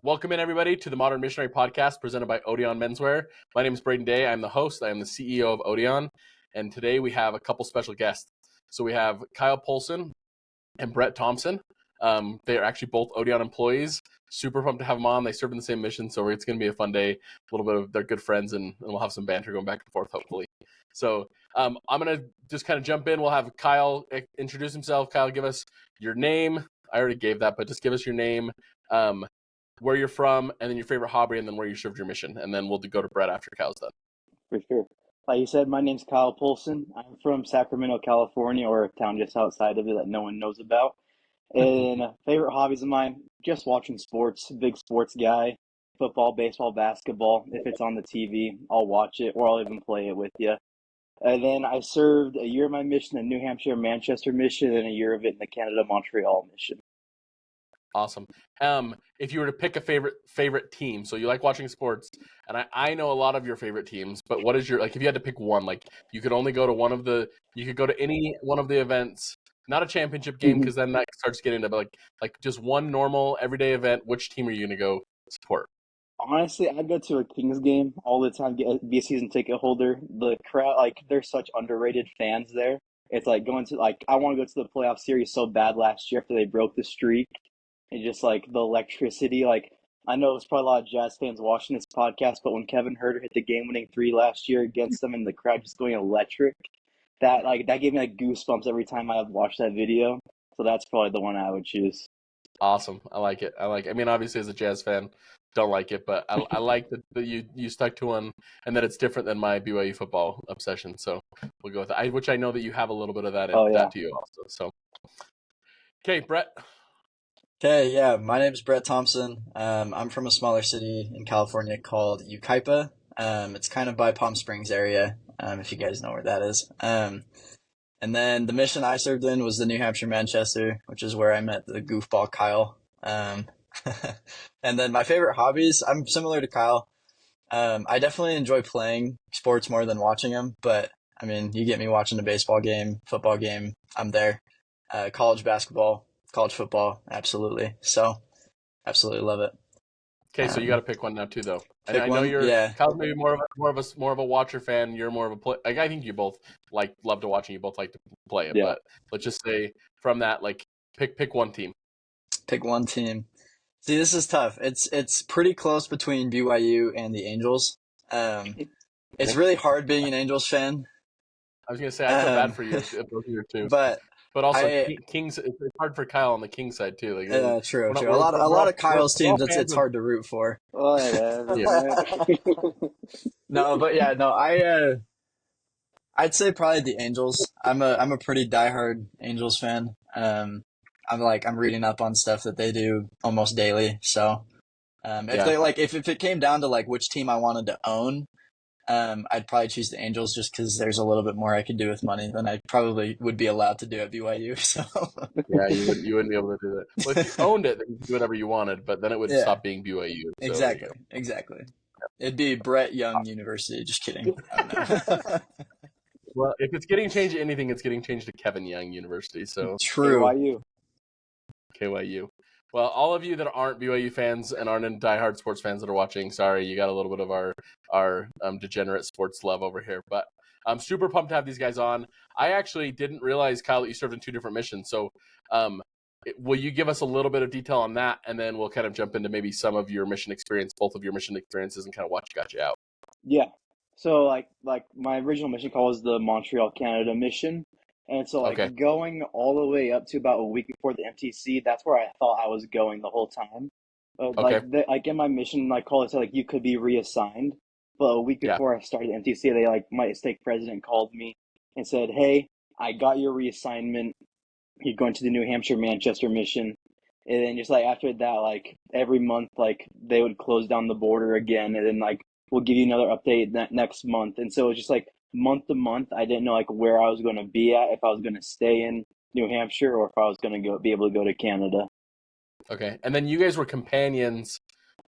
Welcome in, everybody, to the Modern Missionary Podcast presented by Odion Menswear. My name is Braiden Day. I'm the host. I am the CEO of Odion. And today we have a couple special guests. So we have Kyle Poulson and Bret Thompson. They are actually both Odion employees. Super pumped to have them on. They serve in the same mission, so it's going to be a fun day. A little bit of they're good friends, and we'll have some banter going back and forth, hopefully. So I'm going to just kind of jump in. We'll have Kyle introduce himself. Kyle, give us your name. I already gave that, but just give us your name, where you're from, and then your favorite hobby, and then where you served your mission. And then we'll go to Bret after Kyle's done. For sure. Like you said, my name's Kyle Poulson. I'm from Sacramento, California, or a town just outside of it that no one knows about. And favorite hobbies of mine, just watching sports. Big sports guy. Football, baseball, basketball. If it's on the TV, I'll watch it, or I'll even play it with you. And then I served a year of my mission in New Hampshire Manchester mission, and a year of it in the Canada Montreal mission. Awesome. If you were to pick a favorite team, so you like watching sports, and I know a lot of your favorite teams, but what is your, like, if you had to pick one, like, you could only go to you could go to any one of the events, not a championship game, because then that starts getting into like just one normal everyday event. Which team are you going to go support? Honestly, I'd go to a Kings game all the time, be a season ticket holder. The crowd, like, they're such underrated fans there. It's like going to, like, I want to go to the playoff series so bad last year after they broke the streak. And just, like, the electricity, like, I know it's probably a lot of Jazz fans watching this podcast, but when Kevin Huerter hit the game-winning 3 last year against them and the crowd just going electric, that gave me, like, goosebumps every time I watched that video. So that's probably the one I would choose. Awesome. I like it. I mean, obviously, as a Jazz fan, don't like it, but I like that you stuck to one, and that it's different than my BYU football obsession. So we'll go with that, which I know that you have a little bit of that that to you also. So, okay, Bret. Okay, yeah, my name is Bret Thompson. I'm from a smaller city in California called Yucaipa. It's kind of by Palm Springs area, if you guys know where that is. And then the mission I served in was the New Hampshire Manchester, which is where I met the goofball Kyle. And then my favorite hobbies, I'm similar to Kyle. I definitely enjoy playing sports more than watching them, but I mean, you get me watching a baseball game, football game, I'm there. College basketball, college football, absolutely. So, absolutely love it. Okay, so you got to pick one now too, though. And I know Kyle's maybe more of a watcher fan. You're more of a play. Like, I think you both love to watch, and you both like to play it. Yeah. But let's just say from that, like, pick one team. Pick one team. See, this is tough. It's pretty close between BYU and the Angels. It's really hard being an Angels fan. I was gonna say I feel bad for you, both of you too. But also, Kings. It's hard for Kyle on the King side too. Like, yeah, true. A lot of Kyle's teams, it's hard to root for. Oh yeah. No, but yeah, no. I'd say probably the Angels. I'm a pretty diehard Angels fan. I'm reading up on stuff that they do almost daily. So, if it came down to like which team I wanted to own, I'd probably choose the Angels just because there's a little bit more I could do with money than I probably would be allowed to do at BYU. So yeah, you wouldn't be able to do that. Well, if you owned it, then you could do whatever you wanted, but then it would stop being BYU. So, exactly. It'd be Bret Young University. Just kidding. Well, if it's getting changed to anything, it's getting changed to Kevin Young University. So true. KYU. Well, all of you that aren't BYU fans and aren't in diehard sports fans that are watching, sorry, you got a little bit of our degenerate sports love over here. But I'm super pumped to have these guys on. I actually didn't realize, Kyle, that you served in 2 different missions. So will you give us a little bit of detail on that, and then we'll kind of jump into maybe some of your mission experience, both of your mission experiences, and kind of what got you out? Yeah. So like my original mission call was the Montreal, Canada mission. And so, going all the way up to about a week before the MTC, that's where I thought I was going the whole time. But in my mission, call it, you could be reassigned. But a week before I started the MTC, my stake president called me and said, "Hey, I got your reassignment. You're going to the New Hampshire Manchester mission." And then just after that, every month, they would close down the border again, and then we'll give you another update next month. And so it's just month to month, I didn't know where I was going to be at, if I was going to stay in New Hampshire or if I was going to be able to go to Canada. Okay. And then you guys were companions,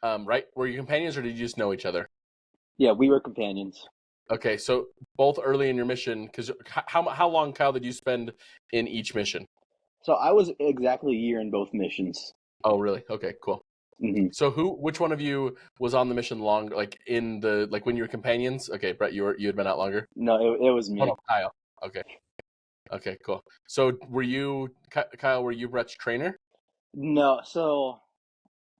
right? Were you companions or did you just know each other? Yeah, we were companions. Okay, so both early in your mission, because how long, Kyle, did you spend in each mission? So I was exactly a year in both missions. Oh, really? Okay, cool. Hmm. So which one of you was on the mission long, like when you were companions? Okay, Bret, you had been out longer. No, it was Oh me. no, Kyle. Okay, okay, cool. So were you, Kyle? Were you Bret's trainer? No, so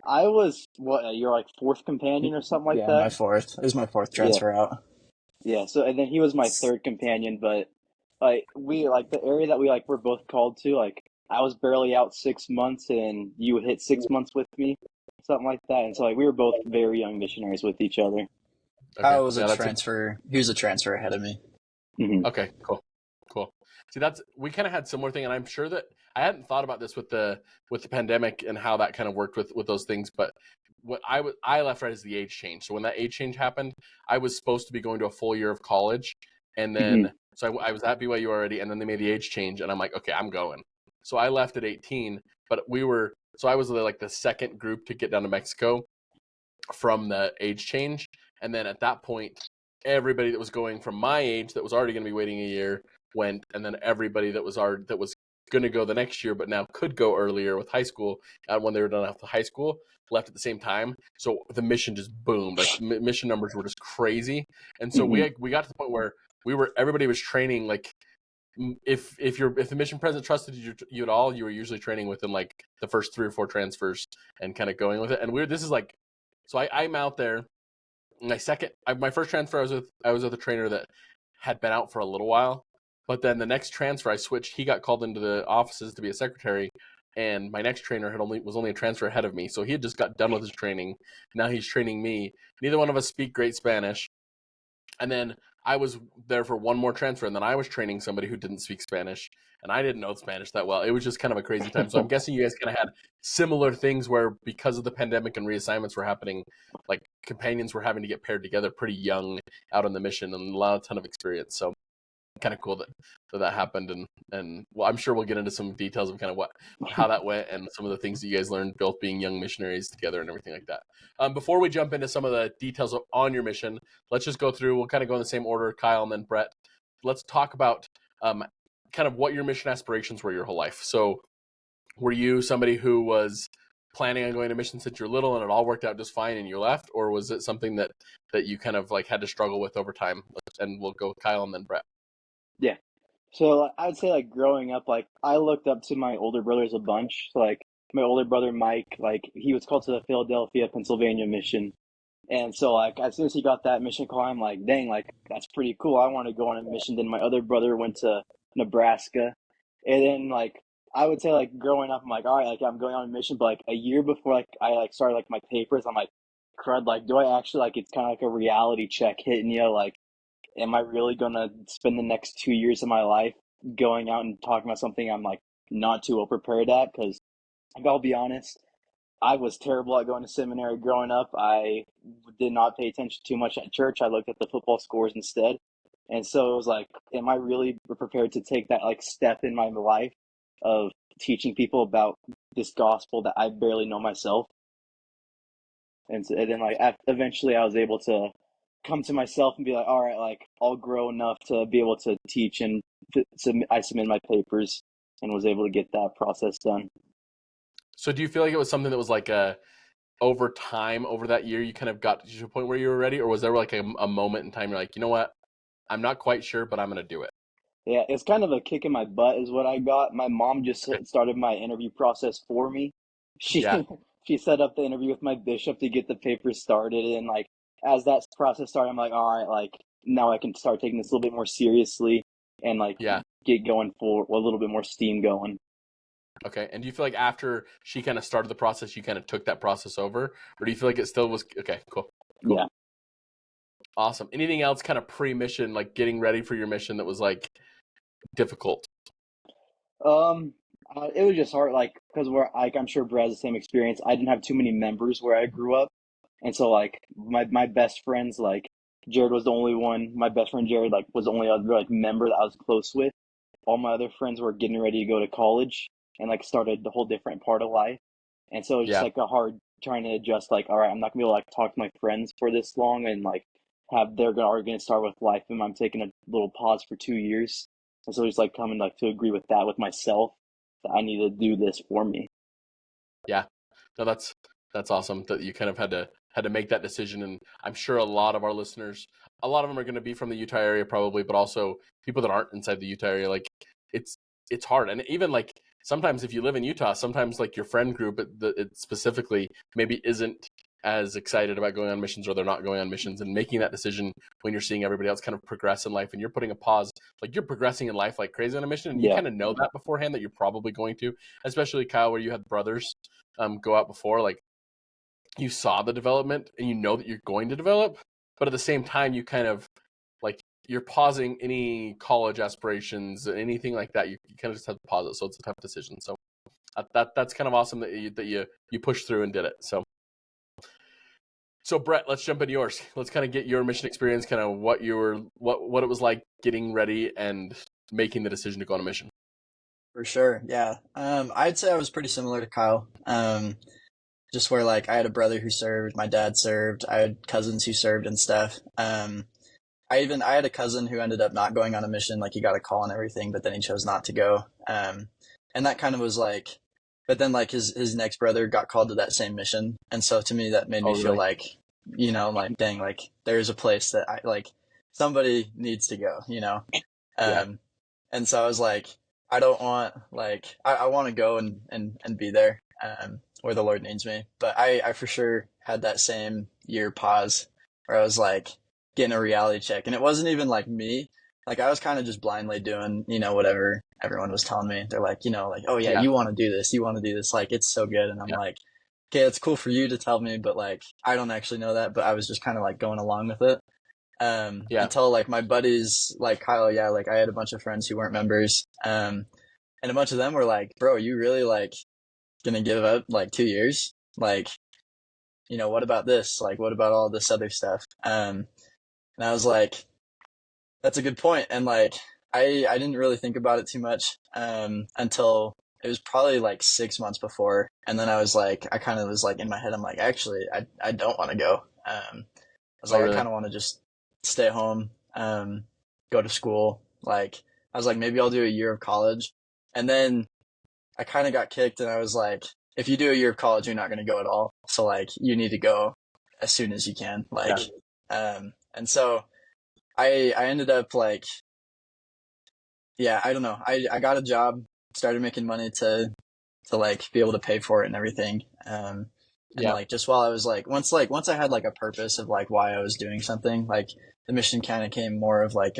I was what, you're like fourth companion or something like Yeah, that? my fourth. It was my fourth Yeah. transfer out. Yeah, so and then he was my third companion, but like we like the area that we like were both called to, like I was barely out 6 months and you hit 6 months with me, something like that. And so like we were both very young missionaries with each other. Okay, Kyle was a yeah, transfer. He was a transfer ahead of me. Hmm. okay, cool. See, we kind of had similar thing, and I'm sure that I hadn't thought about this with the pandemic and how that kind of worked with those things. But what I left right as the age change. So when that age change happened, I was supposed to be going to a full year of college, and Hmm. then so I was at BYU already, and then they made the age change, and I'm like, okay, I'm going. So I left at 18, but I was like the second group to get down to Mexico from the age change, and then at that point, everybody that was going from my age that was already going to be waiting a year went, and then everybody that was going to go the next year but now could go earlier with high school when they were done after high school left at the same time. So the mission just boomed. Like mission numbers were just crazy, and so Hmm. we got to the point where everybody was training like if the mission president trusted you at all, you were usually training within like the first 3 or 4 transfers and kind of going with it. And this is like, so I'm out there. My first transfer, I was with a trainer that had been out for a little while, but then the next transfer I switched. He got called into the offices to be a secretary, and my next trainer was only a transfer ahead of me, so he had just got done with his training. Now he's training me. Neither one of us speak great Spanish, and then I was there for one more transfer, and then I was training somebody who didn't speak Spanish, and I didn't know Spanish that well. It was just kind of a crazy time. So I'm guessing you guys kind of had similar things where because of the pandemic and reassignments were happening, like companions were having to get paired together pretty young out on the mission and a ton of experience. So kind of cool that happened, and well, I'm sure we'll get into some details of kind of how that went and some of the things that you guys learned both being young missionaries together and everything like that. Before we jump into some of the details on your mission, let's just go through. We'll kind of go in the same order, Kyle and then Bret. Let's talk about kind of what your mission aspirations were your whole life. So were you somebody who was planning on going to mission since you're little and it all worked out just fine and you left, or was it something that you kind of like had to struggle with over time? And we'll go Kyle and then Bret. Yeah. So like, I'd say like growing up, like I looked up to my older brothers a bunch. So, like my older brother Mike, like he was called to the Philadelphia, Pennsylvania mission. And so like as soon as he got that mission call, I'm like, dang, like that's pretty cool. I want to go on a mission. Then my other brother went to Nebraska. And then like I would say like growing up, I'm like, all right, like I'm going on a mission, but like a year before like I like started like my papers, I'm like, crud, like do I actually like it's kind of like a reality check hitting you, like am I really gonna spend the next 2 years of my life going out and talking about something I'm like not too well prepared at? Because I'll be honest, I was terrible at going to seminary growing up. I did not pay attention too much at church. I looked at the football scores instead. And so it was like, am I really prepared to take that like step in my life of teaching people about this gospel that I barely know myself? And then like eventually I was able to come to myself and be like, all right, like I'll grow enough to be able to teach, and I submitted my papers and was able to get that process done. So do you feel like it was something that was like over time, over that year, you kind of got to a point where you were ready, or was there like a moment in time you're like, you know what, I'm not quite sure, but I'm going to do it? Yeah, it's kind of a kick in my butt is what I got. My mom just started my interview process for me. She Yeah, she set up the interview with my bishop to get the papers started, and like as that process started, I'm like, all right, like now I can start taking this a little bit more seriously and like yeah. get going for a little bit more steam going. Okay. And do you feel like after she kind of started the process, you kind of took that process over, or do you feel like it still was okay? Cool. Yeah. Awesome. Anything else kind of pre-mission, like getting ready for your mission that was like difficult? It was just hard, like, because we're like I'm sure Brad has the same experience. I didn't have too many members where I grew up, and so like my best friends, like Jared was the only one. My best friend Jared like was the only other like member that I was close with. All my other friends were getting ready to go to college and like started the whole different part of life, and so it was just Yeah. like a hard trying to adjust. Like, all right, I'm not gonna be able to like talk to my friends for this long and like are going to start with life, and I'm taking a little pause for 2 years. And so just like coming like to agree with that with myself, that I need to do this for me. Yeah, no, that's awesome that you kind of had to make that decision. And I'm sure a lot of our listeners, a lot of them are going to be from the Utah area probably, but also people that aren't inside the Utah area. Like it's hard. And even like sometimes if you live in Utah, sometimes like your friend group, it specifically maybe isn't as excited about going on missions, or they're not going on missions, and making that decision when you're seeing everybody else kind of progress in life and you're putting a pause, like you're progressing in life like crazy on a mission, and you kind of know that beforehand that you're probably going to, especially Kyle, where you had brothers go out before, like you saw the development and you know that you're going to develop, but at the same time you kind of like you're pausing any college aspirations, anything like that. You kind of just have to pause it. So it's a tough decision. So that's kind of awesome that you pushed through and did it. So Bret, let's jump into yours. Let's kind of get your mission experience, kind of what it was like getting ready and making the decision to go on a mission. For sure, yeah. I'd say I was pretty similar to Kyle. Just where like I had a brother who served, my dad served, I had cousins who served and stuff. I had a cousin who ended up not going on a mission. Like he got a call and everything, but then he chose not to go. And that kind of was like, but then like his next brother got called to that same mission. And so to me, that made me feel like, you know, like, dang, like there's a place that I like, somebody needs to go, you know? And so I was like, I don't want, like, I want to go and be there, where the Lord needs me. But I for sure had that same year pause where I was like getting a reality check. And it wasn't even like me. Like I was kind of just blindly doing, you know, whatever everyone was telling me. They're like, you know, like, oh yeah, you want to do this. You want to do this. Like, it's so good. And I'm like, okay, it's cool for you to tell me, but like, I don't actually know that. But I was just kind of like going along with it. Until like my buddies, like Kyle, like I had a bunch of friends who weren't members. And a bunch of them were like, bro, you really like gonna give up like 2 years? Like, you know, what about this? Like, what about all this other stuff? And I was like, that's a good point. And like, I didn't really think about it too much, until it was probably like 6 months before. And then I was like, I kind of was like in my head, I'm like, actually, I don't want to go. I was like, really? I kind of want to just stay home, go to school. Like, I was like, maybe I'll do a year of college. And then I kind of got kicked, and I was like, if you do a year of college, you're not going to go at all. So like, you need to go as soon as you can. Like, and so I ended up like, I don't know. I got a job, started making money to like be able to pay for it and everything. And like, just while I was like, once I had like a purpose of like why I was doing something, like the mission kind of came more of like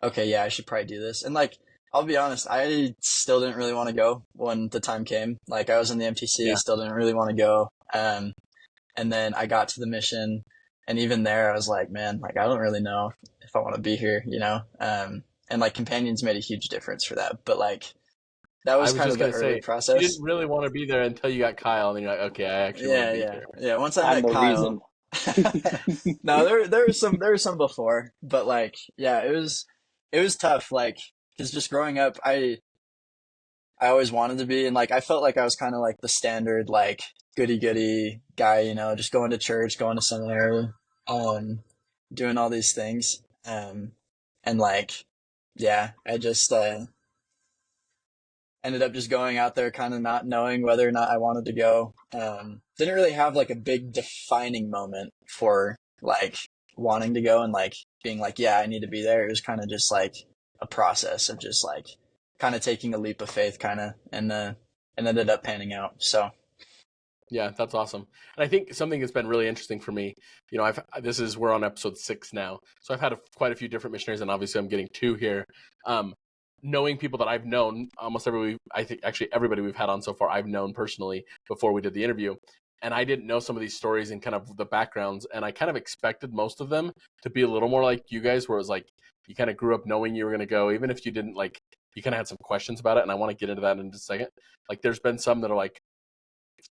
okay, I should probably do this. And like, I'll be honest, I still didn't really want to go when the time came. Like I was in the MTC, still didn't really want to go. And then I got to the mission, and even there I was like, man, like I don't really know if I want to be here, you know? And like companions made a huge difference for that. But like, that was kind of the early process. You didn't really want to be there until you got Kyle, and then you're like, okay, I actually want to be here. Yeah, once I met Kyle. No, there was some before, but like, it was tough. Like, because just growing up, I always wanted to be, and like I felt like I was kind of like the standard like goody guy, you know, just going to church, going to seminary, doing all these things, and like, I just ended up just going out there, kind of not knowing whether or not I wanted to go. Didn't really have like a big defining moment for like wanting to go and like being like, I need to be there. It was kind of just like a process of just like kind of taking a leap of faith, kind of, and ended up panning out. So yeah, that's awesome. And I think something that's been really interesting for me, you know, we're on episode 6 now, so I've had quite a few different missionaries, and obviously I'm getting 2 here. Knowing people that I've known, I think actually everybody we've had on so far, I've known personally before we did the interview. And I didn't know some of these stories and kind of the backgrounds. And I kind of expected most of them to be a little more like you guys, where it was like, you kind of grew up knowing you were going to go, even if you didn't, like, you kind of had some questions about it. And I want to get into that in just a second. Like, there's been some that are like,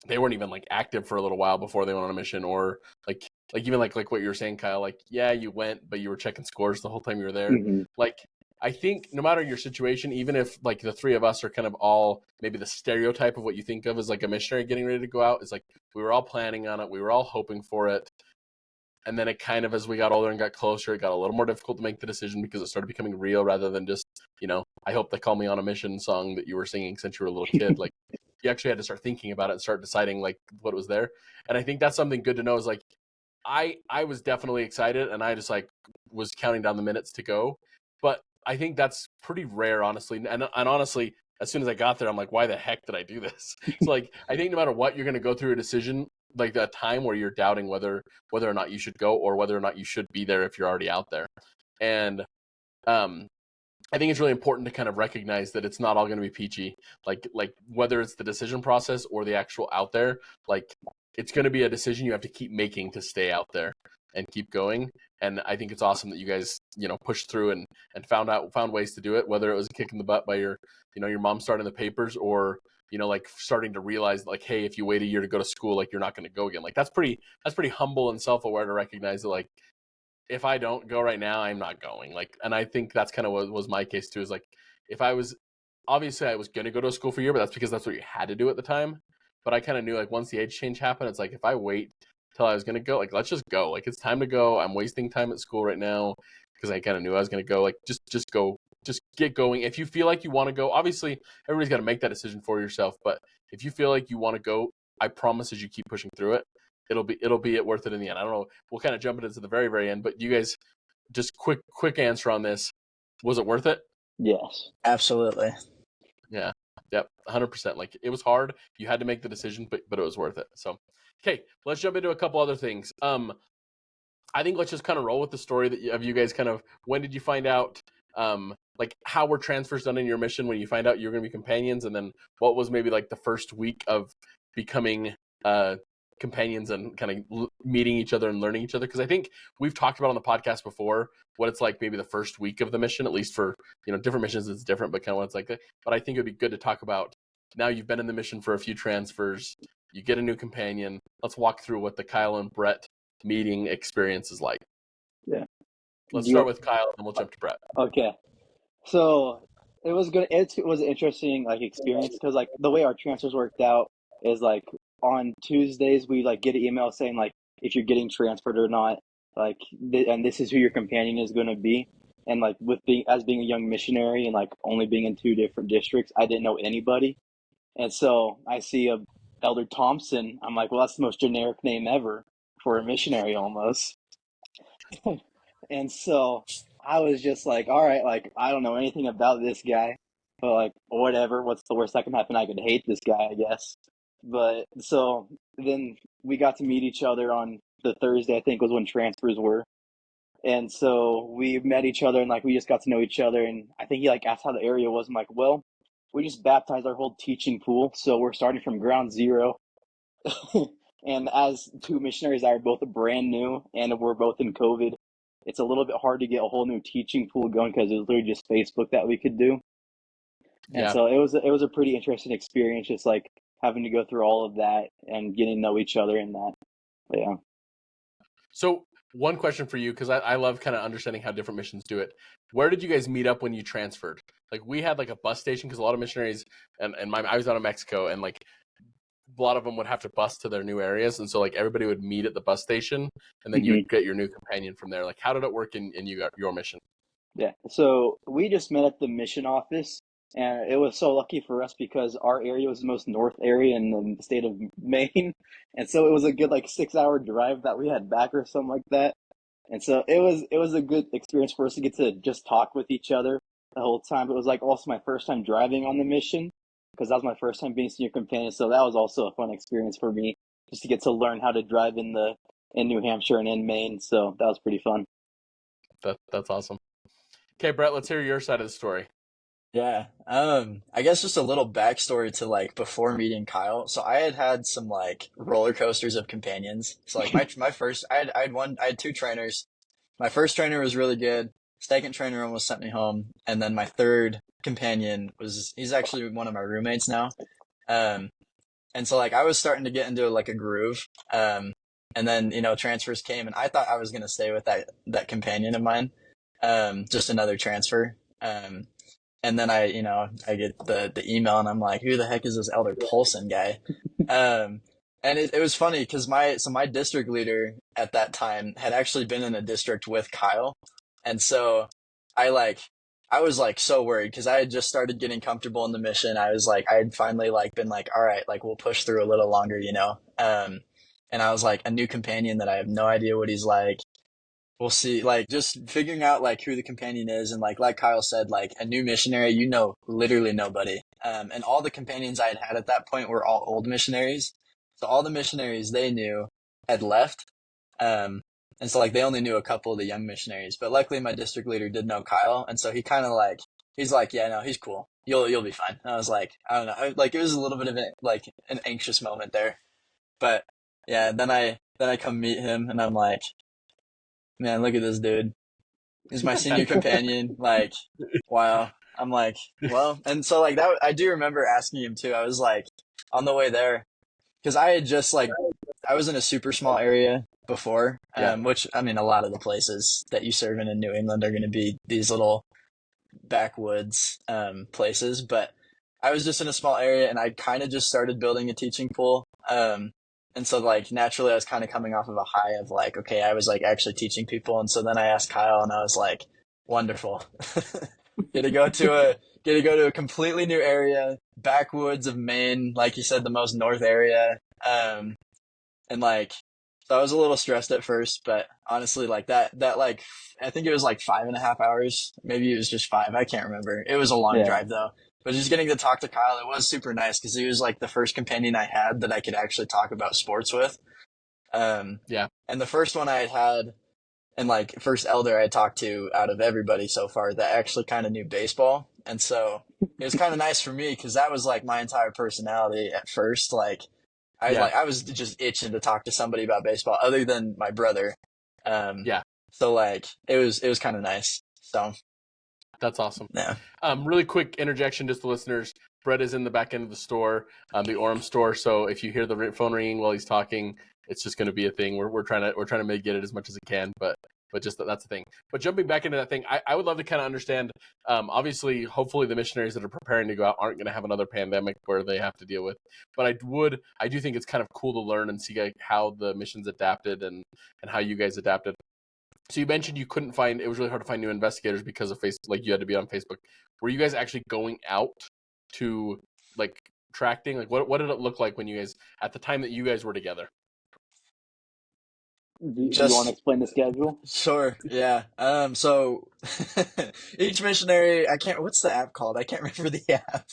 they weren't even like active for a little while before they went on a mission, or like even like what you were saying, Kyle, like, you went, but you were checking scores the whole time you were there. Mm-hmm. Like, I think no matter your situation, even if like the 3 of us are kind of all maybe the stereotype of what you think of as like a missionary getting ready to go out, is like we were all planning on it, we were all hoping for it. And then it kind of, as we got older and got closer, it got a little more difficult to make the decision because it started becoming real rather than just, I hope they call me on a mission song that you were singing since you were a little kid. Like, you actually had to start thinking about it and start deciding like what was there. And I think that's something good to know is like, I was definitely excited and I just like was counting down the minutes to go. But I think that's pretty rare, honestly. And honestly, as soon as I got there, I'm like, why the heck did I do this? So like, I think no matter what, you're going to go through a decision, like a time where you're doubting whether or not you should go or whether or not you should be there if you're already out there. And I think it's really important to kind of recognize that it's not all going to be peachy. Like whether it's the decision process or the actual out there, like it's going to be a decision you have to keep making to stay out there and keep going. And I think it's awesome that you guys, pushed through and found ways to do it, whether it was a kick in the butt by your mom starting the papers or, like starting to realize like, hey, if you wait a year to go to school, like you're not going to go again. Like that's pretty humble and self-aware to recognize that like, if I don't go right now, I'm not going. Like, and I think that's kind of what was my case too, is like, if I was, obviously I was going to go to school for a year, but that's because that's what you had to do at the time. But I kind of knew like once the age change happened, it's like, if I wait till I was going to go, like, let's just go. Like, it's time to go. I'm wasting time at school right now because I kind of knew I was going to go. Like, just go, just get going. If you feel like you want to go, obviously everybody's got to make that decision for yourself. But if you feel like you want to go, I promise as you keep pushing through it, it'll be it worth it in the end. I don't know. We'll kind of jump into the very, very end, but you guys, just quick answer on this. Was it worth it? Yes. Absolutely. Yeah. Yep. 100%. Like it was hard. You had to make the decision, but it was worth it. So, okay, let's jump into a couple other things. I think let's just kind of roll with the story of you guys kind of, when did you find out, like how were transfers done in your mission when you find out you're going to be companions? And then what was maybe like the first week of becoming, companions and kind of meeting each other and learning each other? Because I think we've talked about on the podcast before what it's like maybe the first week of the mission, at least for different missions it's different, but kind of what it's like. But I think it would be good to talk about, now you've been in the mission for a few transfers, you get a new companion. Let's walk through what the Kyle and Bret meeting experience is like. Yeah, let's start with Kyle and we'll jump to Bret. Okay, so it was good. It was an interesting like experience because like the way our transfers worked out is like on Tuesdays we like get an email saying like if you're getting transferred or not, like and this is who your companion is going to be. And like with being a young missionary and like only being in 2 different districts, I didn't know anybody. And so I see a Elder Thompson. I'm like, well, that's the most generic name ever for a missionary almost. And so I was just like, all right, like I don't know anything about this guy, but like whatever, what's the worst that can happen? I could hate this guy, I guess. But so then we got to meet each other on the Thursday, I think was when transfers were. And so we met each other and like we just got to know each other. And I think he like asked how the area was. I'm like, well, we just baptized our whole teaching pool, so we're starting from ground zero. And as 2 missionaries that are both brand new and we're both in COVID, it's a little bit hard to get a whole new teaching pool going because it was literally just Facebook that we could do. And so it was a pretty interesting experience, just like having to go through all of that and getting to know each other in that. But, yeah. So one question for you, because I love kind of understanding how different missions do it. Where did you guys meet up when you transferred? Like we had like a bus station because a lot of missionaries and I was out of Mexico and like a lot of them would have to bus to their new areas. And so like everybody would meet at the bus station and then you would get your new companion from there. Like how did it work in your mission? Yeah. So we just met at the mission office and it was so lucky for us because our area was the most north area in the state of Maine. And so it was a good like 6-hour drive that we had back or something like that. And so it was a good experience for us to get to just talk with each other the whole time. It was like also my first time driving on the mission because that was my first time being senior companion. So that was also a fun experience for me just to get to learn how to drive in New Hampshire and in Maine. So that was pretty fun. That's awesome. Okay, Bret, let's hear your side of the story. Yeah. I guess just a little backstory to like before meeting Kyle. So I had some like roller coasters of companions. So like my first, I had 2 trainers. My first trainer was really good. Second trainer almost sent me home. And then my third companion he's actually one of my roommates now. And so like I was starting to get into like a groove. And then, transfers came and I thought I was going to stay with that companion of mine. Just another transfer. And then I get the email and I'm like, who the heck is this Elder Poulson guy? And And it was funny because my district leader at that time had actually been in a district with Kyle. And so I like, I was like so worried because I had just started getting comfortable in the mission. I was like, I had finally like been like, all right, like we'll push through a little longer, you know? And I was like a new companion that I have no idea what he's like. We'll see, like just figuring out like who the companion is. And like Kyle said, like a new missionary, you know, literally nobody. And all the companions I had at that point were all old missionaries. So all the missionaries they knew had left. And so like they only knew a couple of the young missionaries, but luckily my district leader did know Kyle. And so he kind of like, he's like, yeah, no, he's cool. You'll be fine. And I was like, I don't know. Like it was a little bit of like an anxious moment there, but yeah, then I come meet him and I'm like, man, look at this dude. He's my senior companion. Like, wow. I'm like, well, and so like that, I do remember asking him too. I was like, on the way there, because I had just like, I was in a super small area before, which I mean, a lot of the places that you serve in New England are going to be these little backwoods places, but I was just in a small area and I kind of just started building a teaching pool. And so like naturally I was kind of coming off of a high of like, okay, I was like actually teaching people. And so then I asked Kyle and I was like, wonderful. Get to go to a completely new area, backwoods of Maine, like you said, the most north area. And like, so I was a little stressed at first, but honestly, like that like, I think it was like 5.5 hours. Maybe it was just 5. I can't remember. It was a long drive though. But just getting to talk to Kyle, it was super nice because he was like the first companion I had that I could actually talk about sports with. And the first one I had, and like first elder I talked to out of everybody so far that actually kind of knew baseball. And so it was kind of nice for me because that was like my entire personality at first. Like I was just itching to talk to somebody about baseball other than my brother. So like it was kind of nice. So that's awesome. Yeah. Really quick interjection, just the listeners. Bret is in the back end of the store, the Orem store. So if you hear the phone ringing while he's talking, it's just going to be a thing. We're trying to make it as much as it can, but just that's the thing. But jumping back into that thing, I would love to kind of understand. Obviously, hopefully, the missionaries that are preparing to go out aren't going to have another pandemic where they have to deal with. But I do think it's kind of cool to learn and see how the missions adapted and how you guys adapted. So you mentioned you couldn't find, it was really hard to find new investigators because of Facebook, like you had to be on Facebook. Were you guys actually going out to like tracting? Like what did it look like when you guys, at the time that you guys were together? Do you want to explain the schedule? Sure. Yeah. So each missionary, what's the app called? I can't remember the app.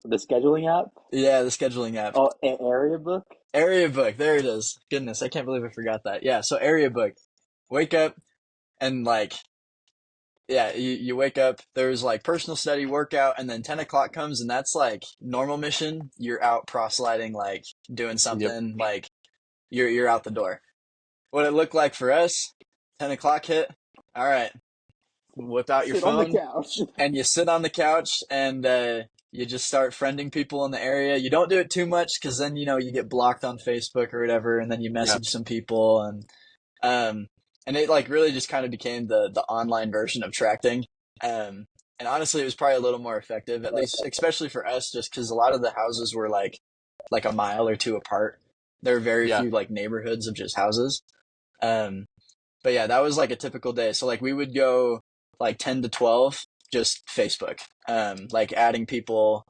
The scheduling app? Yeah, the scheduling app. Oh, Area Book? Area Book. There it is. Goodness, I can't believe I forgot that. Yeah, so Area Book. Wake up and like, yeah, you wake up, there's like personal study, workout, and then 10 o'clock comes and that's like normal mission. You're out proselyting, like doing something, like you're out the door. What it looked like for us, 10 o'clock hit. All right, whip out your phone on the couch. and you sit on the couch and you just start friending people in the area. You don't do it too much because then, you get blocked on Facebook or whatever, and then you message some people and it like really just kind of became the online version of tracting. And honestly, it was probably a little more effective, at least, especially for us, just because a lot of the houses were like a mile or two apart. There are very few like neighborhoods of just houses. But yeah, that was like a typical day. So like we would go like 10 to 12, just Facebook, like adding people,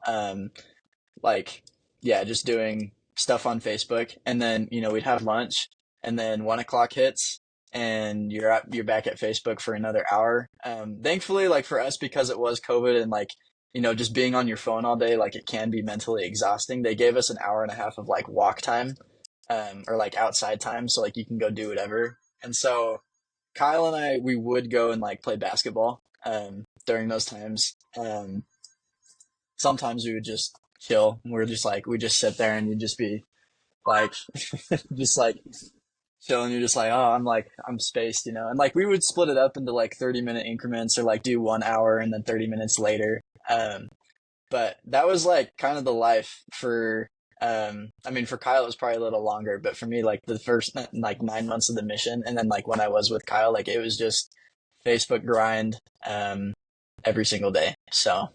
just doing stuff on Facebook. And then, we'd have lunch and then 1 o'clock hits and you're back at Facebook for another hour. Thankfully, like for us, because it was COVID and like, just being on your phone all day, like it can be mentally exhausting. They gave us an hour and a half of like walk time, or like outside time. So like you can go do whatever. And so Kyle and I, we would go and like play basketball, during those times. Sometimes we would just chill. We're just like, we just sit there and you'd just be like, just like chilling. You're just like, oh, I'm spaced, and like we would split it up into like 30-minute increments or like do 1 hour and then 30 minutes later. But that was like kind of the life for, for Kyle, it was probably a little longer, but for me, like the first like 9 months of the mission. And then like when I was with Kyle, like it was just Facebook grind, every single day. So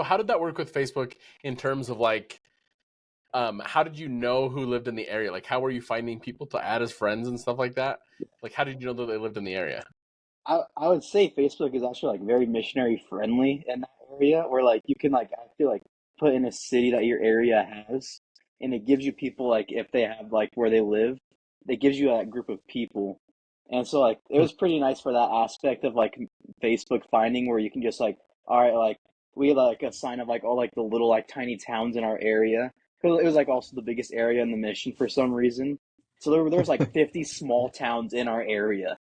how did that work with Facebook in terms of like, how did you know who lived in the area? Like, how were you finding people to add as friends and stuff like that? Like, how did you know that they lived in the area? I would say Facebook is actually like very missionary friendly in that area, where like you can like actually like put in a city that your area has, and it gives you people like if they have like where they live, it gives you that group of people, and so like it was pretty nice for that aspect of like Facebook finding where you can just like all right like we had like a sign of like all like the little like tiny towns in our area because it was like also the biggest area in the mission for some reason, so there was like 50 small towns in our area.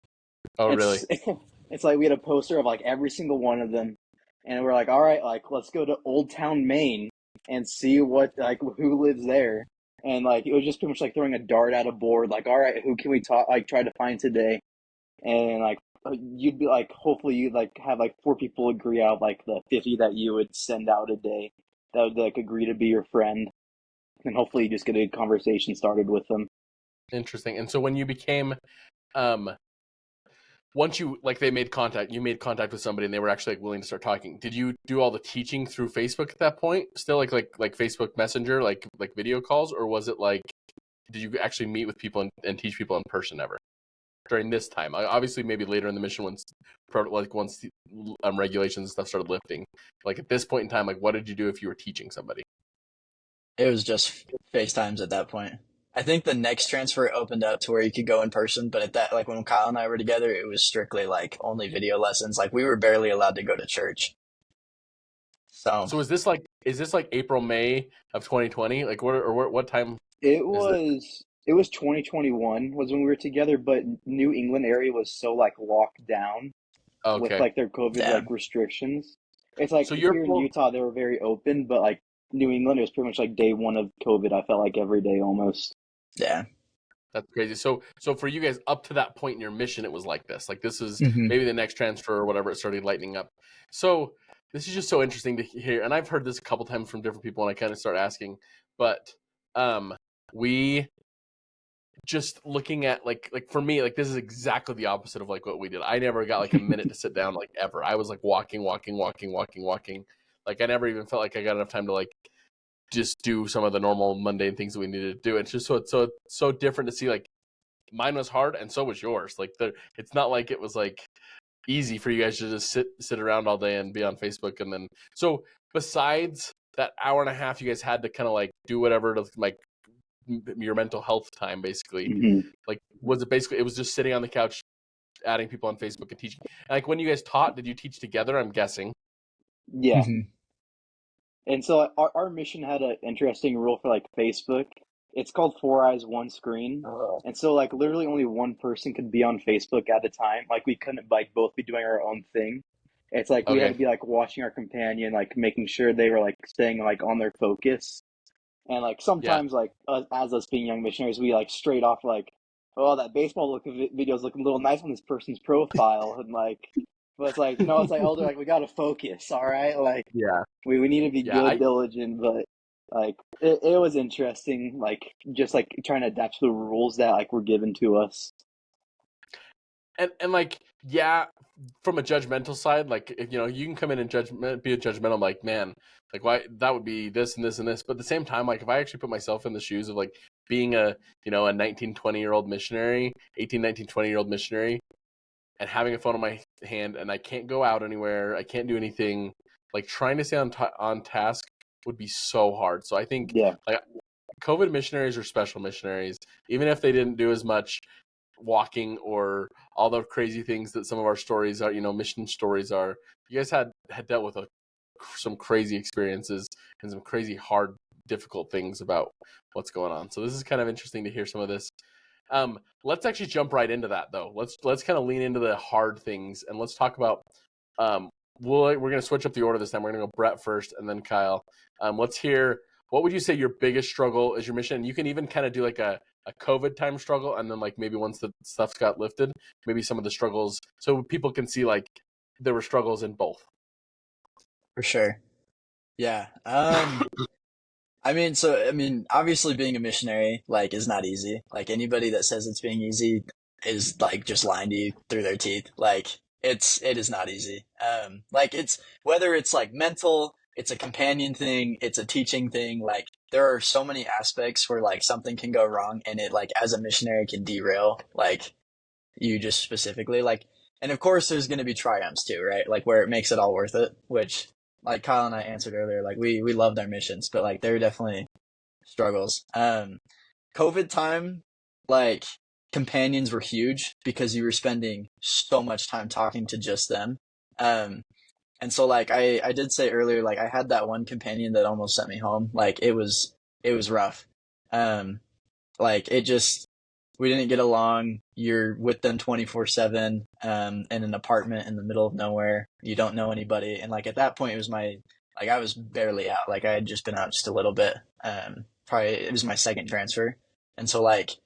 Oh, really? It's it's like we had a poster of like every single one of them, and we're like, all right, like let's go to Old Town, Maine, and see what like who lives there. And like it was just pretty much like throwing a dart at a board, like, all right, who can we talk like try to find today? And like you'd be like, hopefully you'd like have like four people agree out of, like the 50 that you would send out a day that would like agree to be your friend, and hopefully you just get a conversation started with them. Interesting. And so when you became, um, once you like they made contact, you made contact with somebody and they were actually like willing to start talking. Did you do all the teaching through Facebook at that point? Still like Facebook Messenger, like video calls, or was it like did you actually meet with people and teach people in person ever during this time? Obviously, maybe later in the mission once regulations and stuff started lifting. Like at this point in time, like what did you do if you were teaching somebody? It was just FaceTimes at that point. I think the next transfer opened up to where you could go in person, but at that, like when Kyle and I were together, it was strictly like only video lessons. Like we were barely allowed to go to church. So is this like April, May of 2020? Like what time? It was 2021 was when we were together, but New England area was so like locked down with Okay. like their COVID yeah, like restrictions. It's like So you're here in Utah they were very open, but like New England it was pretty much like day one of COVID. I felt like every day almost. yeah. That's crazy. So for you guys up to that point in your mission, it was like this. Like this is hmm maybe the next transfer or whatever. It started lightening up. So this is just so interesting to hear, and I've heard this a couple times from different people, and I kind of start asking. But we just looking at like for me, like this is exactly the opposite of like what we did. I never got like a minute to sit down like ever. I was like walking. Like I never even felt like I got enough time to like just do some of the normal mundane things that we needed to do. It's just so different to see like mine was hard and so was yours. Like it's not like it was like easy for you guys to just sit around all day and be on Facebook. And then so besides that hour and a half you guys had to kind of like do whatever to like your mental health time basically, Mm-hmm. like was it was just sitting on the couch adding people on Facebook and teaching. And like when you guys taught, did you teach together? I'm guessing. Yeah. hmm And so our mission had an interesting rule for like Facebook. It's called Four Eyes, One Screen. And so like literally only one person could be on Facebook at a time. Like we couldn't like both be doing our own thing. It's like we had to Okay. be like watching our companion, like making sure they were like staying like on their focus. And like Yeah. sometimes like as us being young missionaries, we like straight off like, oh that baseball video is looking a little nice on this person's profile, and like, but it's like no, it's like elder like we gotta focus, all right, like Yeah. we need to be Yeah. good, diligent, but like it was interesting, like just like trying to adapt to the rules that like were given to us. And like yeah, from a judgmental side, like if you can come in and be a judgmental, like man, like why that would be this and this and this, but at the same time, like if I actually put myself in the shoes of like being a a 19 20-year-old missionary, 18 19 20-year-old missionary, and having a phone in my hand and I can't go out anywhere, I can't do anything, like trying to stay on task would be so hard. So I think Yeah. like COVID missionaries are special missionaries, even if they didn't do as much walking or all the crazy things that some of our stories are, mission stories are. You guys had dealt with some crazy experiences and some crazy hard, difficult things about what's going on. So this is kind of interesting to hear some of this. Let's actually jump right into that though. Let's kind of lean into the hard things and let's talk about. We're going to switch up the order this time. We're going to go Bret first and then Kyle. Let's hear. What would you say your biggest struggle is your mission? You can even kind of do like a COVID time struggle, and then like maybe once the stuff's got lifted, maybe some of the struggles, so people can see like there were struggles in both. For sure. Yeah. I mean, obviously being a missionary, like, is not easy. Like, anybody that says it's being easy is, like, just lying to you through their teeth. Like, it is not easy. Like, whether it's, like, mental, it's a companion thing, it's a teaching thing, like, there are so many aspects where like something can go wrong and it like as a missionary can derail like you just specifically like, and of course there's going to be triumphs too, right? Like where it makes it all worth it, which like Kyle and I answered earlier, like we loved our missions, but like there were definitely struggles. COVID time, like companions were huge because you were spending so much time talking to just them. And so like I did say earlier, like I had that one companion that almost sent me home. Like it was rough. Like it just, we didn't get along. You're with them 24/7, in an apartment in the middle of nowhere. You don't know anybody. And like at that point it was like I was barely out. Like I had just been out just a little bit. Probably it was my second transfer. And so like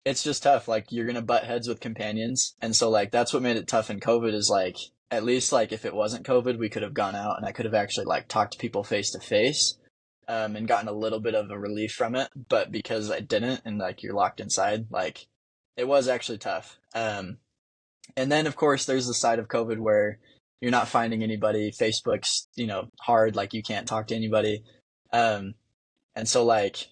it's just tough. Like you're gonna butt heads with companions. And so like that's what made it tough in COVID is like at least like if it wasn't COVID, we could have gone out and I could have actually like talked to people face to face, and gotten a little bit of a relief from it. But because I didn't and like you're locked inside, like it was actually tough. And then of course there's the side of COVID where you're not finding anybody. Facebook's, hard, like you can't talk to anybody. And so like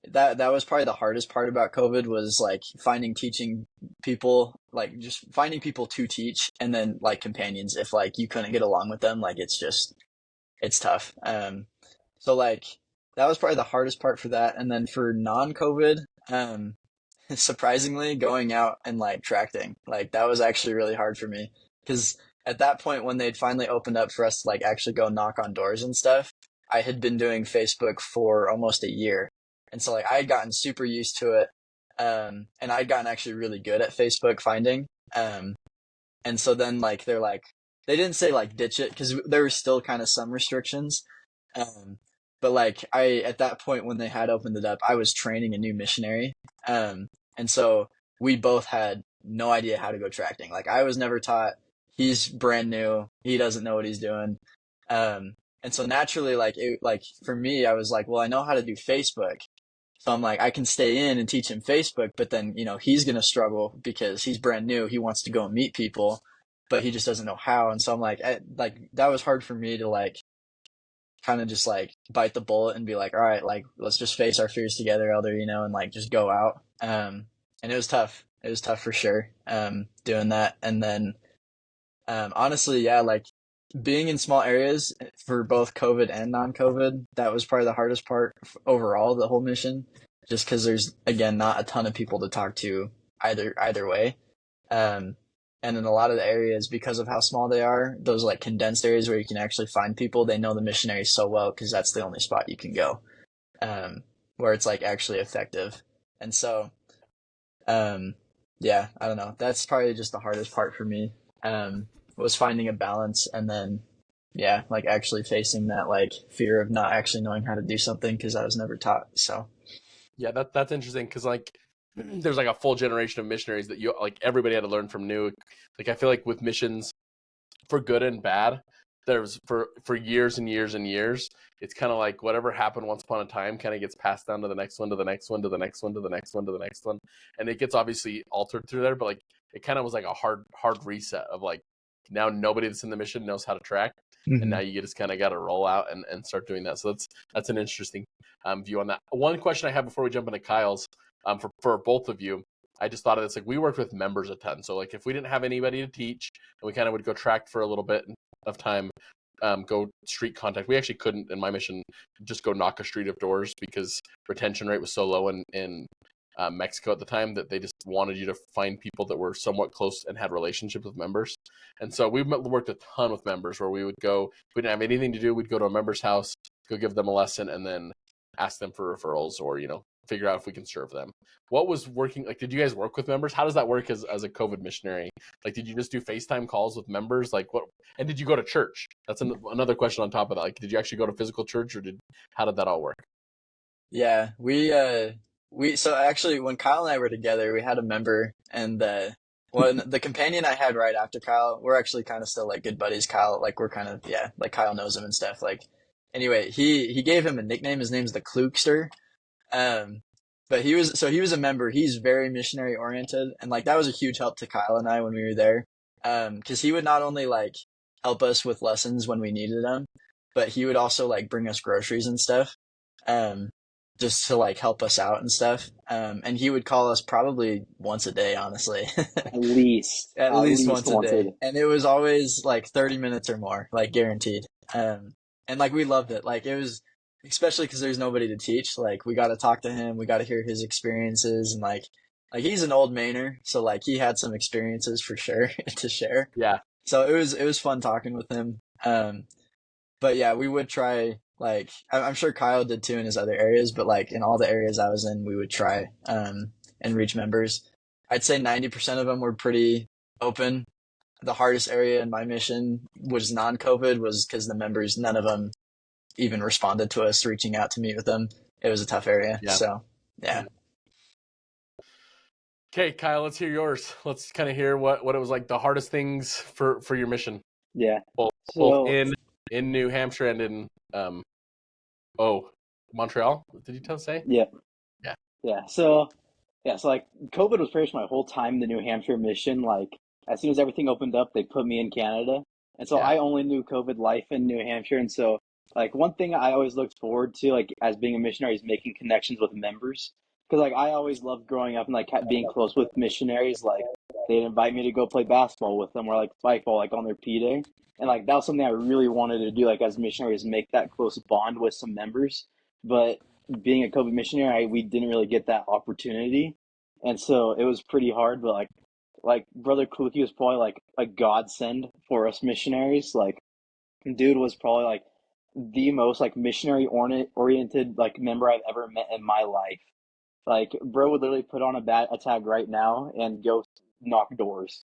that was probably the hardest part about COVID was like finding teaching people, like just finding people to teach and then like companions if like you couldn't get along with them, like it's tough. So like that was probably the hardest part for that. And then for non-COVID, surprisingly going out and like tracting, like that was actually really hard for me because at that point when they'd finally opened up for us to like actually go knock on doors and stuff, I had been doing Facebook for almost a year. And so like I had gotten super used to it. And I'd gotten actually really good at Facebook finding. And so then like they didn't say like ditch it because there were still kind of some restrictions. But like at that point when they had opened it up, I was training a new missionary. And so we both had no idea how to go tracting. Like I was never taught. He's brand new. He doesn't know what he's doing. And so naturally, like for me, I was like, well, I know how to do Facebook. So I'm like, I can stay in and teach him Facebook, but then, he's going to struggle because he's brand new. He wants to go and meet people, but he just doesn't know how. And so I'm like, that was hard for me to like, kind of just like bite the bullet and be like, all right, like, let's just face our fears together, Elder, and like, just go out. And it was tough. It was tough for sure. Doing that. And then, honestly, yeah, like being in small areas for both COVID and non-COVID, that was probably the hardest part overall, the whole mission, just because there's, again, not a ton of people to talk to either way. And in a lot of the areas, because of how small they are, those like condensed areas where you can actually find people, they know the missionaries so well because that's the only spot you can go, where it's like actually effective. And so, yeah, I don't know. That's probably just the hardest part for me. Was finding a balance and then, yeah, like actually facing that like fear of not actually knowing how to do something because I was never taught. So, yeah, that's interesting because like there's like a full generation of missionaries that you like everybody had to learn from new. Like I feel like with missions, for good and bad, there's for years and years and years, it's kind of like whatever happened once upon a time kind of gets passed down to the next one, to the next one, to the next one, to the next one, to the next one, and it gets obviously altered through there. But like it kind of was like a hard reset of like. Now nobody that's in the mission knows how to track, and now you just kind of got to roll out and start doing that. So that's an interesting view on that. One question I have before we jump into Kyle's, for both of you, I just thought of this. Like we worked with members a ton, so like if we didn't have anybody to teach, and we kind of would go track for a little bit of time, go street contact. We actually couldn't in my mission just go knock a street of doors because retention rate was so low in Mexico at the time that they just wanted you to find people that were somewhat close and had relationships with members. And so we worked a ton with members where we would go, if we didn't have anything to do, we'd go to a member's house, go give them a lesson, and then ask them for referrals or, figure out if we can serve them. What was working? Like, did you guys work with members? How does that work as a COVID missionary? Like, did you just do FaceTime calls with members? Like what, and did you go to church? That's another question on top of that. Like, did you actually go to physical church or how did that all work? Yeah, so actually when Kyle and I were together, we had a member and when the companion I had right after Kyle, we're actually kind of still like good buddies. Kyle, like we're kind of, yeah, like Kyle knows him and stuff. Like anyway, he gave him a nickname. His name's the Klugster. But he was a member. He's very missionary oriented. And like that was a huge help to Kyle and I when we were there. Cause he would not only like help us with lessons when we needed them, but he would also like bring us groceries and stuff. just to like help us out and stuff. And he would call us probably once a day, honestly. At at least least once a once a day. day. And it was always like 30 minutes or more, like guaranteed. And like we loved it. Like it was, especially because there's nobody to teach. Like we got to talk to him. We got to hear his experiences. And like he's an old Mainer. So like he had some experiences for sure to share. Yeah. So it was fun talking with him. But yeah, we would try, like, I'm sure Kyle did too in his other areas, but like in all the areas I was in, we would try, and reach members. I'd say 90% of them were pretty open. The hardest area in my mission was non-COVID, was because the members, none of them even responded to us reaching out to meet with them. It was a tough area. Yeah. So, yeah. Okay, Kyle, let's hear yours. Let's kind of hear what it was like, the hardest things for your mission. Yeah. Both in New Hampshire and in Montreal. Did you say? Yeah. Yeah. Yeah. So like COVID was pretty much my whole time in the New Hampshire mission. Like as soon as everything opened up, they put me in Canada. And so I only knew COVID life in New Hampshire. And so like one thing I always looked forward to, like as being a missionary, is making connections with members. Because like I always loved growing up and like being close with missionaries. Like they'd invite me to go play basketball with them or like spike ball like on their P day. And like that was something I really wanted to do, like as missionaries, make that close bond with some members. But being a COVID missionary, we didn't really get that opportunity, and so it was pretty hard. But like Brother Kluki was probably like a godsend for us missionaries. Like, dude was probably like the most like missionary oriented like member I've ever met in my life. Like, bro would literally put on a tag right now and go knock doors.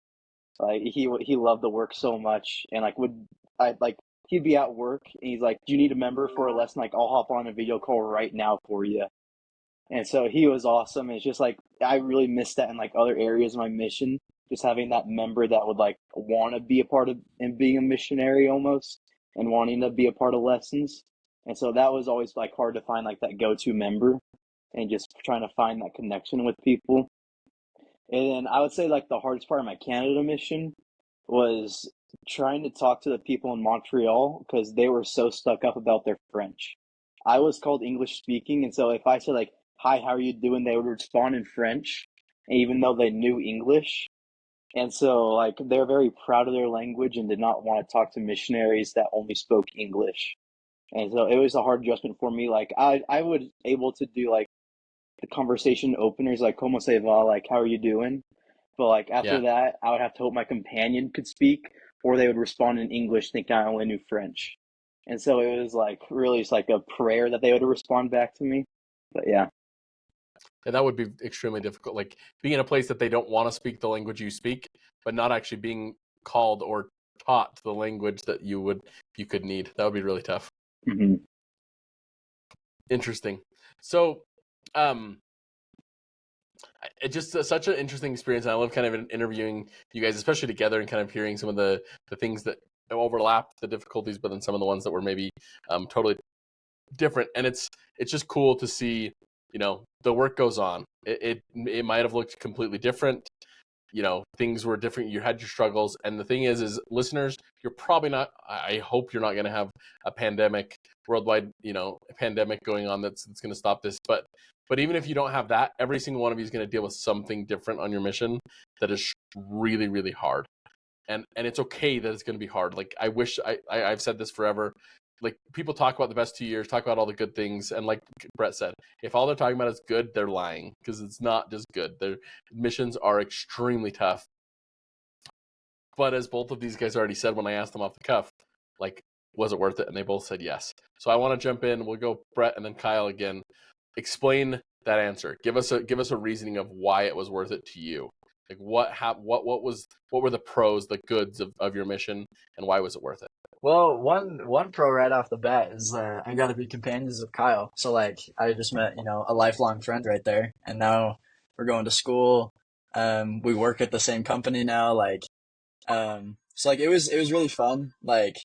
Like he loved the work so much, and like he'd be at work and he's like, "Do you need a member for a lesson? Like I'll hop on a video call right now for you." And so he was awesome. It's just like I really missed that in like other areas of my mission, just having that member that would like want to be a part of and being a missionary almost, and wanting to be a part of lessons. And so that was always like hard to find, like that go-to member, and just trying to find that connection with people. And then I would say like the hardest part of my Canada mission was trying to talk to the people in Montreal because they were so stuck up about their French. I was called English speaking, and so if I said like, "Hi, how are you doing?" they would respond in French, even though they knew English. And so like they're very proud of their language and did not want to talk to missionaries that only spoke English. And so it was a hard adjustment for me. Like I would able to do like the conversation openers, like "Como se va?" like "How are you doing?" But like after that, I would have to hope my companion could speak, or they would respond in English thinking I only knew French. And so it was like really just like a prayer that they would respond back to me. But yeah. And that would be extremely difficult. Like being in a place that they don't want to speak the language you speak, but not actually being called or taught the language that you could need. That would be really tough. Mm-hmm. Interesting. So, it's just such an interesting experience. And I love kind of interviewing you guys, especially together, and kind of hearing some of the things that overlap, the difficulties, but then some of the ones that were maybe totally different. And it's just cool to see, the work goes on. It might have looked completely different. Things were different. You had your struggles. And the thing is listeners, you're probably not, I hope you're not going to have a pandemic, worldwide, pandemic going on that's going to stop this. But even if you don't have that, every single one of you is going to deal with something different on your mission that is really, really hard. And it's okay that it's going to be hard. Like I wish I've said this forever. Like people talk about the best 2 years, talk about all the good things. And like Bret said, if all they're talking about is good, they're lying, because it's not just good. Their missions are extremely tough. But as both of these guys already said, when I asked them off the cuff, like, was it worth it? And they both said yes. So I want to jump in. We'll go Bret and then Kyle again. Explain that answer. Give us a reasoning of why it was worth it to you. Like what were the pros, the goods of your mission, and why was it worth it? Well, one pro right off the bat is I got to be companions with Kyle. So like I just met a lifelong friend right there, and now we're going to school. We work at the same company now. Like, so like it was really fun. Like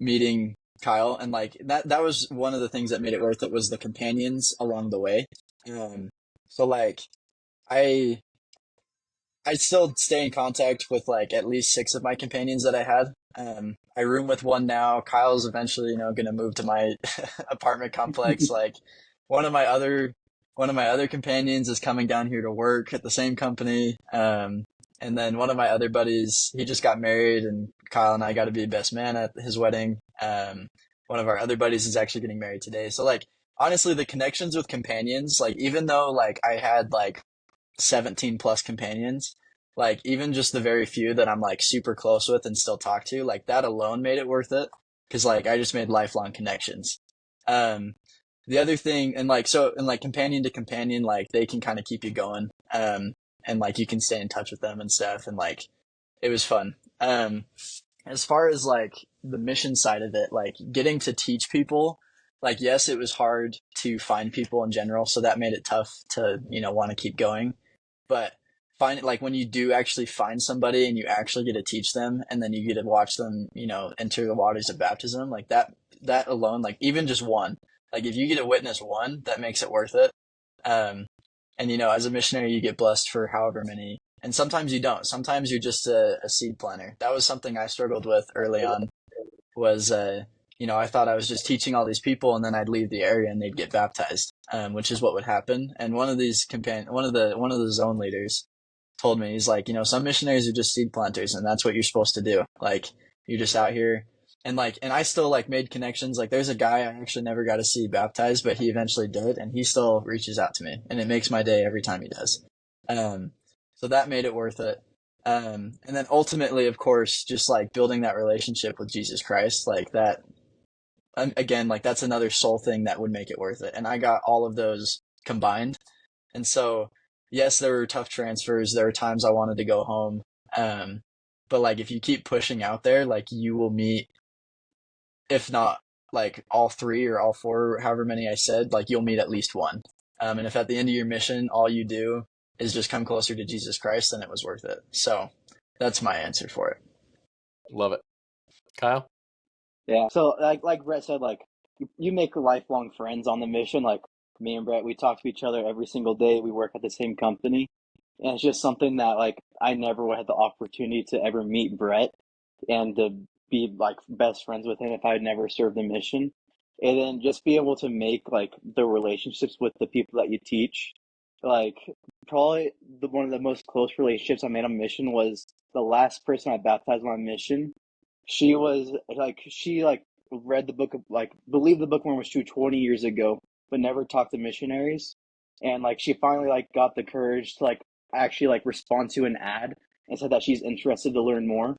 meeting Kyle, and like that was one of the things that made it worth it, was the companions along the way. So like I I still stay in contact with like at least 6 of my companions that I had. I room with one now. Kyle's eventually, going to move to my apartment complex. Like one of my other one of my other companions is coming down here to work at the same company. And then one of my other buddies, he just got married, and Kyle and I got to be best man at his wedding. One of our other buddies is actually getting married today. So like honestly, the connections with companions, like even though like I had like 17 plus companions, like even just the very few that I'm like super close with and still talk to, like that alone made it worth it, because like I just made lifelong connections. um the other thing, and like so, and like companion to companion, like they can kind of keep you going, and like you can stay in touch with them and stuff, and like it was fun. As far as like the mission side of it, like getting to teach people, like yes, it was hard to find people in general, so that made it tough to want to keep going. But find like when you do actually find somebody and you actually get to teach them, and then you get to watch them, enter the waters of baptism, like that alone, like even just one, like if you get to witness one, that makes it worth it. Um, and as a missionary, you get blessed for however many, and sometimes you don't. Sometimes you're just a seed planter. That was something I struggled with early on. Was I thought I was just teaching all these people, and then I'd leave the area and they'd get baptized, which is what would happen. And one of the zone leaders told me, he's like, some missionaries are just seed planters, and that's what you're supposed to do. Like you're just out here, and I still like made connections. Like there's a guy I actually never got to see baptized, but he eventually did, and he still reaches out to me, and it makes my day every time he does. So that made it worth it. And then ultimately, of course, just like building that relationship with Jesus Christ, like that, again, like that's another soul thing that would make it worth it. And I got all of those combined. And so, yes, there were tough transfers. There were times I wanted to go home. But like, if you keep pushing out there, like you will meet, if not like all 3 or all 4, however many I said, like you'll meet at least one. And if at the end of your mission, all you do is just come closer to Jesus Christ, then it was worth it. So that's my answer for it. Love it. Kyle? Yeah. So like Bret said, like you make lifelong friends on the mission. Like me and Bret, we talk to each other every single day. We work at the same company. And it's just something that like I never would have the opportunity to ever meet Bret and to be like best friends with him if I had never served the mission. And then just be able to make like the relationships with the people that you teach. Like probably one of the most close relationships I made on mission was the last person I baptized on mission. She read the book of like believed the Book of Mormon was true 20 years ago, but never talked to missionaries. And like she finally like got the courage to like actually like respond to an ad and said that she's interested to learn more.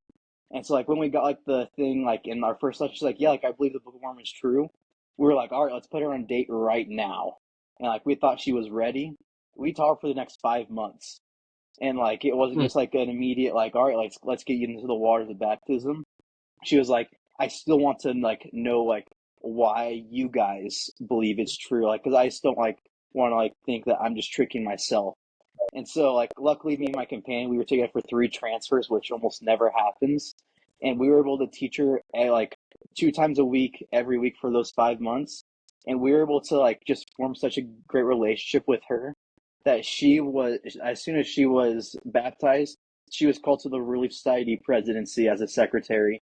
And so like when we got like the thing like in our first lecture, she's like, yeah, like I believe the Book of Mormon is true. We were like, all right, let's put her on a date right now. And like we thought she was ready. We talked for the next 5 months. And like it wasn't just like an immediate like, all right, let's get you into the waters of baptism. She was like, I still want to like know like why you guys believe it's true, like because I still like want to like think that I'm just tricking myself. And so like luckily me and my companion, we were together for 3 transfers, which almost never happens, and we were able to teach her like 2 times a week every week for those 5 months, and we were able to like just form such a great relationship with her that she was, as soon as she was baptized, she was called to the Relief Society presidency as a secretary.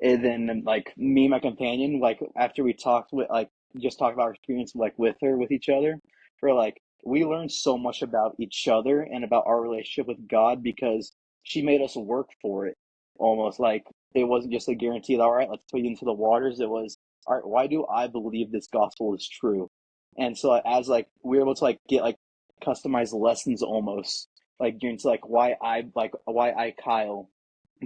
And then like me and my companion, like after we talked with like just talked about our experience like with her, with each other, for like we learned so much about each other and about our relationship with God because she made us work for it. Almost like it wasn't just a guarantee that all right, let's put you into the waters. It was all right, why do I believe this gospel is true? And so as like we were able to like get like customized lessons almost like into like why I Kyle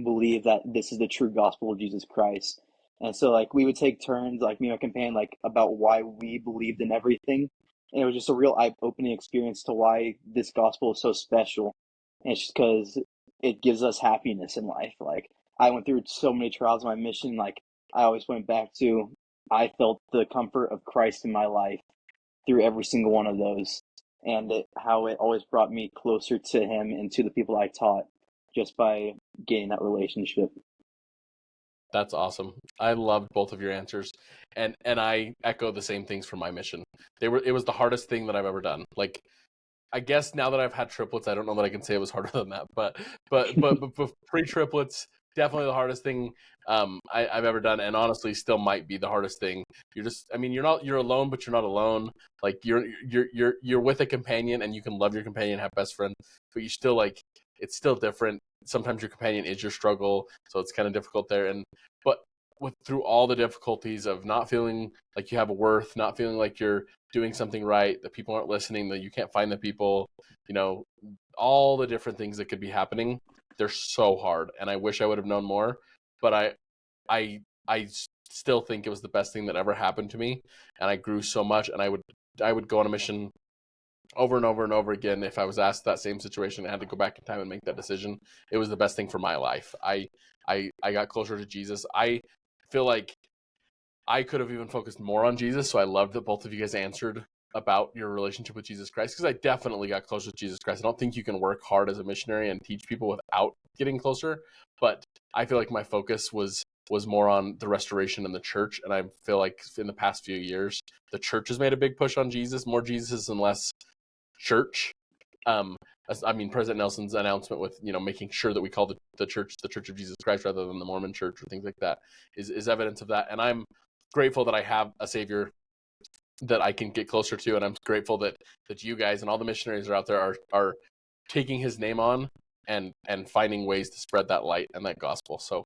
believe that this is the true gospel of Jesus Christ. And so like we would take turns, like me and my companion, like about why we believed in everything. And it was just a real eye-opening experience to why this gospel is so special. And it's just because it gives us happiness in life. Like I went through so many trials in my mission. Like I always went back to, I felt the comfort of Christ in my life through every single one of those. And how it always brought me closer to him and to the people I taught just by gaining that relationship. That's awesome. I loved both of your answers, and I echo the same things for my mission. It was the hardest thing that I've ever done. Like I guess now that I've had triplets, I don't know that I can say it was harder than that, but pre-triplets, definitely the hardest thing I've ever done, and honestly still might be the hardest thing. You're alone, but you're not alone. Like you're with a companion, and you can love your companion, have best friend, but you still it's still different. Sometimes your companion is your struggle, so it's kind of difficult there. But through all the difficulties of not feeling like you have a worth, not feeling like you're doing something right, that people aren't listening, that you can't find the people, all the different things that could be happening, they're so hard. And I wish I would have known more, but I still think it was the best thing that ever happened to me. And I grew so much, and I would go on a mission over and over and over again. If I was asked that same situation, I had to go back in time and make that decision. It was the best thing for my life. I got closer to Jesus. I feel like I could have even focused more on Jesus. So I love that both of you guys answered about your relationship with Jesus Christ, because I definitely got closer to Jesus Christ. I don't think you can work hard as a missionary and teach people without getting closer, but I feel like my focus was more on the restoration in the church. And I feel like in the past few years, the church has made a big push on Jesus, more Jesus and less church. President Nelson's announcement with, making sure that we call the church the Church of Jesus Christ rather than the Mormon church or things like that is evidence of that. And I'm grateful that I have a savior that I can get closer to. And I'm grateful that you guys and all the missionaries that are out there are taking his name on and finding ways to spread that light and that gospel. So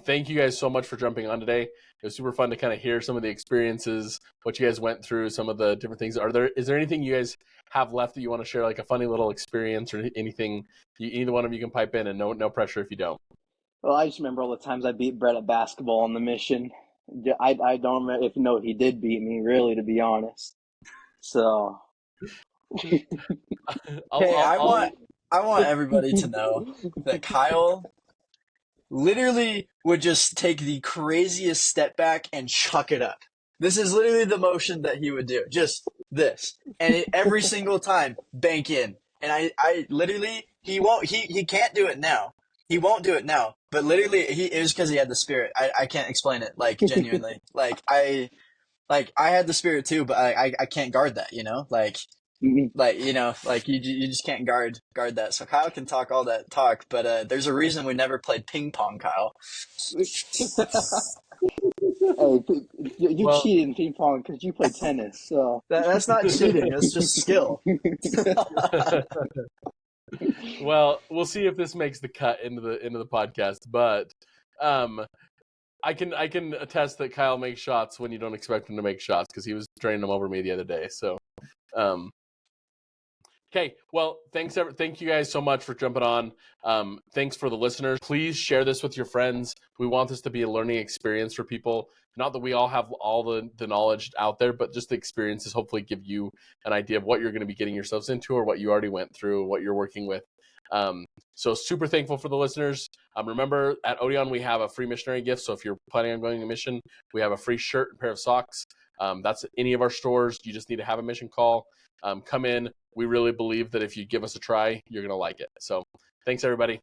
thank you guys so much for jumping on today. It was super fun to kind of hear some of the experiences, what you guys went through, some of the different things. Is there anything you guys have left that you want to share, like a funny little experience or anything? Either one of you can pipe in, and no pressure if you don't. Well, I just remember all the times I beat Bret at basketball on the mission. I don't remember if he did beat me, really, to be honest. So, I want everybody to know that Kyle literally would just take the craziest step back and chuck it up. This is literally the motion that he would do. Just this. And every single time, bank in. And I literally, he can't do it now. He won't do it now. But literally, it was because he had the spirit. I can't explain it, genuinely. I had the spirit too, but I can't guard that, you just can't guard that. So Kyle can talk all that talk, but there's a reason we never played ping pong, Kyle. Hey, you cheated in ping pong because you play tennis. So that's not cheating. That's just skill. Well, we'll see if this makes the cut into the podcast, but I can attest that Kyle makes shots when you don't expect him to make shots, because he was training them over me the other day. So, okay. Well, thank you guys so much for jumping on. Thanks for the listeners. Please share this with your friends. We want this to be a learning experience for people. Not that we all have all the knowledge out there, but just the experiences hopefully give you an idea of what you're going to be getting yourselves into, or what you already went through, what you're working with. So super thankful for the listeners. Remember, at Odion, we have a free missionary gift. So if you're planning on going on a mission, we have a free shirt and pair of socks. That's at any of our stores. You just need to have a mission call. Come in. We really believe that if you give us a try, you're going to like it. So thanks, everybody.